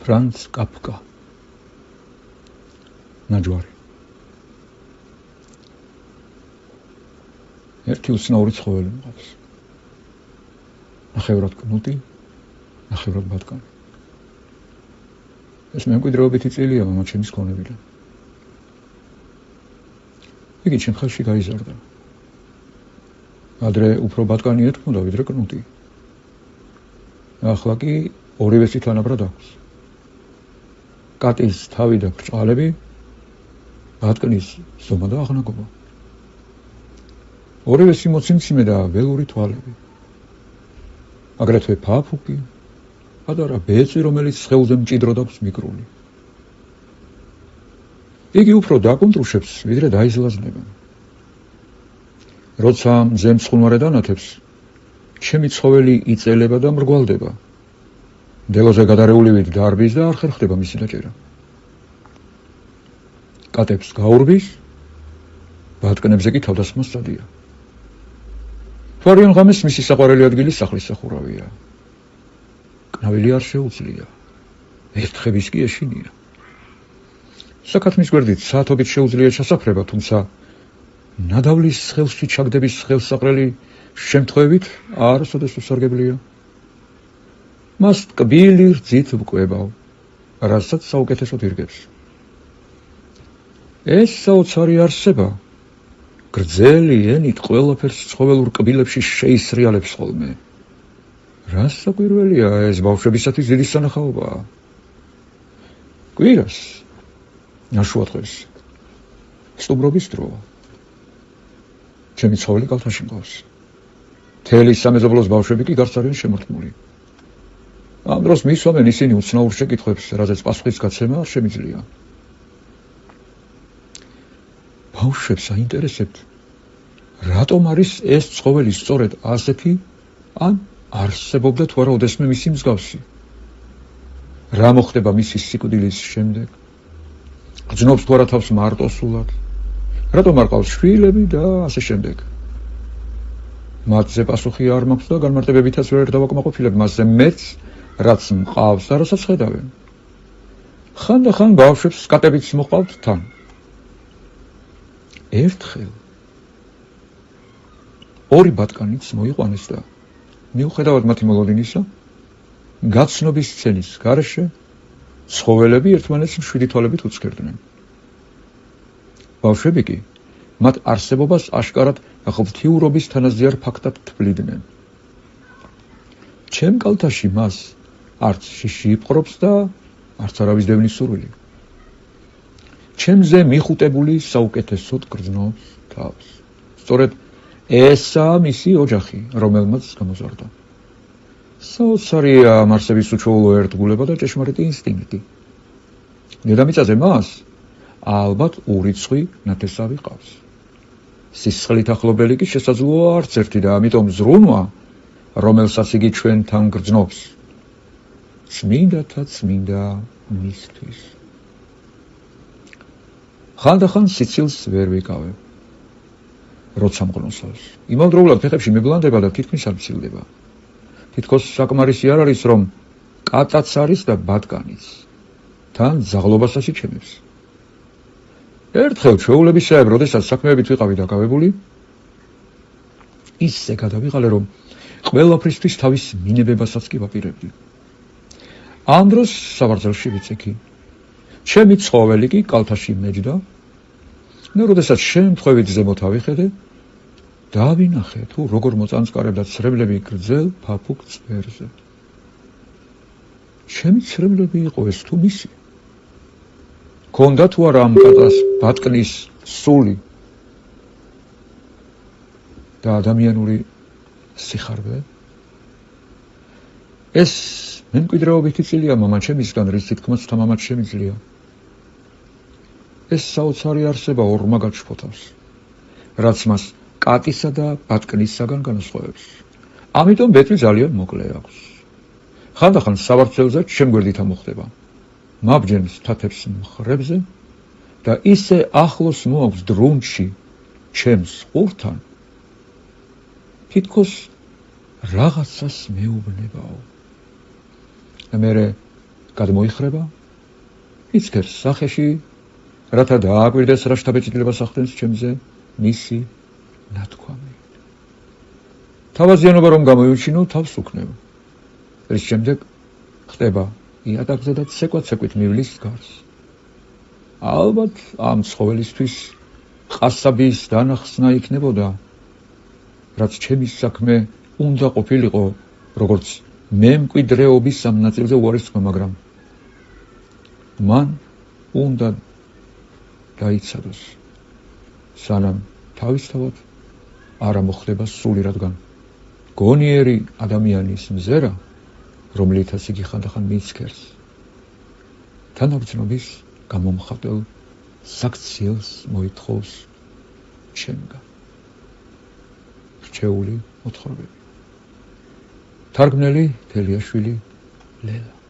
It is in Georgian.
ფრანც კაფკა. ნაჯვარი. ერთი უცნაური ცხოველი მყავს. ნახევრად კნუტი, ნახევრად ბატკანი. ეს მემკვიდრეობითი წილია მამა ჩემის ქონებიდან. იგი ჩემ ხელში გაიზარდა. ადრე უფრო ბატკანი ეთქმოდა ვიდრე კნუტი. ახლა კი ორივესი თანაბრად აქვს. კატის თავი და ბრჭყალები, ბატკნის ზომა და აღნაგობა. ორივესი მოციმციმე და ველური თვალები. აგრეთვე ფაფუკი, პატარა ბეწვი, რომელიც სხეულზე მჭიდროდ აქვს მიკრული. იგი უფრო დაკუნტრუშებს, ვიდრე დაიზლაზნება. როცა მზე მცხუნვარად ანათებს, ჩემი ცხოველი იწელება და მრგვალდება. მდელოზე გადარეულივით დარბის და არ ხერხდება მისი დაჭერა. კატებს გაურბის, ბატკნებზე კი თავდასხმა სწადია. თვარიან ღამეს მისი საყვარელი ადგილი სახლის სახურავია. კნავილი არ შეუძლია. ერთხების კი ეშინია. საკათმის გვერდით საათობით შეუძლია ჩასაფრება, თუმცა ნადავლის ხელში ჩაგდების ხელსაყრელი შემთხვევით არასოდეს უსარგებლია. მას ტკბილი რძით ვკვებავ, რასაც საუკეთესოდ ირგებს. ეს საოცარი არსება გრძელი ენით ყველაფერს ცხოველურ კბილებში შეისრიალებს ხოლმე. რა საკვირველია, ეს ბავშვებისათვის დიდი სანახაობაა. კვირას, ნაშუადღეს, სტუმრობის დროა. ჩემი ცხოველი კალთაში მყავს. მთელი სამეზობლოს ბავშვები კი გარს არიან შემორტმული. ამ დროს მისვამენ ისინი უცნაურ შეკითხვებს, რაზეც პასუხის გაცემა არ შემიძლია. ბავშვებს აინტერესებთ, რატომ არის ეს ცხოველი სწორედ ასეთი, ან არსებობდა თუ არა ოდესმე მისი მსგავსი? რა მოხდება მისი სიკვდილის შემდეგ? გრძნობს თუ არა თავს მარტოსულად? რატომ არ ყავს შვილები და ასე შემდეგ? მათზე პასუხი არ მაქვს და განმარტებებითაც ვერ დავაკმაყოფილებ მასზე მეც, რაც მყავს და რასაც ხედავენ. ხანდახან ბავშვებს კატებიც მოყავთ თან. ერთხელ ორი ბატკანიც მოიყვანეს და მიუხედავად მათი მოლოდინისა, გაცნობის სცენის გარეშე ცხოველები ერთმანეთს მშვიდი თვალებით უცქერდნენ. ბავშვები კი მათ არსებობას აშკარად ღვთიურობის თანაზიარ ფაქტად თვლიდნენ. ჩემ კალთაში მას არც შიში იპყრობს და არც არავის დევნის სურვილი. ჩემზე მიხუტებული საუკეთესოდ გრძნობს თავს. სწორედ ესაა მისი ოჯახი, რომელმაც გამოზარდა. საოცარია მარსების უჩვეულო ერთგულება და ჭეშმარიტი ინსტინქტი. დედამიწაზე მას ალბათ ურიცხვი ნათესავი ყავს. სისხლით ახლობელი კი შესაძლოა არც ერთი და ამიტომ ზრუნვა, რომელსაც იგი ჩვენთან გრძნობს, წმინდათა წმინდა მისთვის. ხანდახან სიცილს ვერ ვიკავებ, როცა მღნოსავს. იმავდროულად ფეხებში მიბლანდება და თითქმის არ მცილდება. თითქოს საკმარისი არ არის, რომ კატაც არის და ბატკანიც. თან ძაღლობასაც იჩემებს. ერთხელ ჩვეულებისაებ, როდესაც საქმეებით ვიყავი დაკავებული, ისე გადავიღალე, რომ ყველაფრისთვის თავის მინებებასაც კი ვაპირებდი. ამ დროს საბრძოლში ვიცექი. ჩემი ცხოველი კი კალთაში მეჯდა და როდესაც შემთხვევით ზემოთ ავიხედე, დავინახე თუ როგორ მოწანწკარებდა ცრემლები გრძელ ფაფუკ წვერზე. ჩემი ცრემლები იყო ეს თუ მისი? ქონდა თუ არა ამ კატას ბატკნის სული და ადამიანური სიხარბე? ეს მემკვიდრეობითი წილია მამა ჩემისგან, რის თითქმაც თამამად შემიძლია. ეს საოცარი არსება ორმაგად შფოთავს, რაც მას კატისა და ბატკნისაგან განასხვავებს. ამიტომ ბეწვი ძალიან მოკლე აქვს. ხანდახან სავარცხელზე შემგვერდით ამოხდება. მაბჯენს თათებს მხრებზე და ისე ახლოს მოაქვს დრუნჩი ჩემს ყურთან, თითქოს რაღაცას მეუბნებაო. და მერე გადმოიხრება, იცქერს სახეში, რათა დააკვირდეს რა შთაბეჭდილებას ახდენს ჩემზე მისი ნათქვამი. თავაზიანობა რომ გამოიჩინო, თავს უქნევ. რის შემდეგ ხდება იატაკზე და ცეკვად-ცეკვით მივლის გარს. ალბათ ამ ცხოველისთვის ყასაბის დანახსნა იქნებოდა, რაც ჩემი საქმე უნდა ყოფილიყო, როგორც მემკვიდრეობის ამ ნაწილზე უარის თქმა, მაგრამ მან უნდა დაიცადოს, სანამ თავისთავად არ მოხდება სული, რადგან გონიერი ადამიანის მზერა, რომლითაც იგი ხანდახან მიცქერს, თანაბრძნობის გამომხატველ საქციელს მოითხოვს ჩემგან. რჩეული მოთხრობები. თარგმნელი თელიაშვილი ლელა.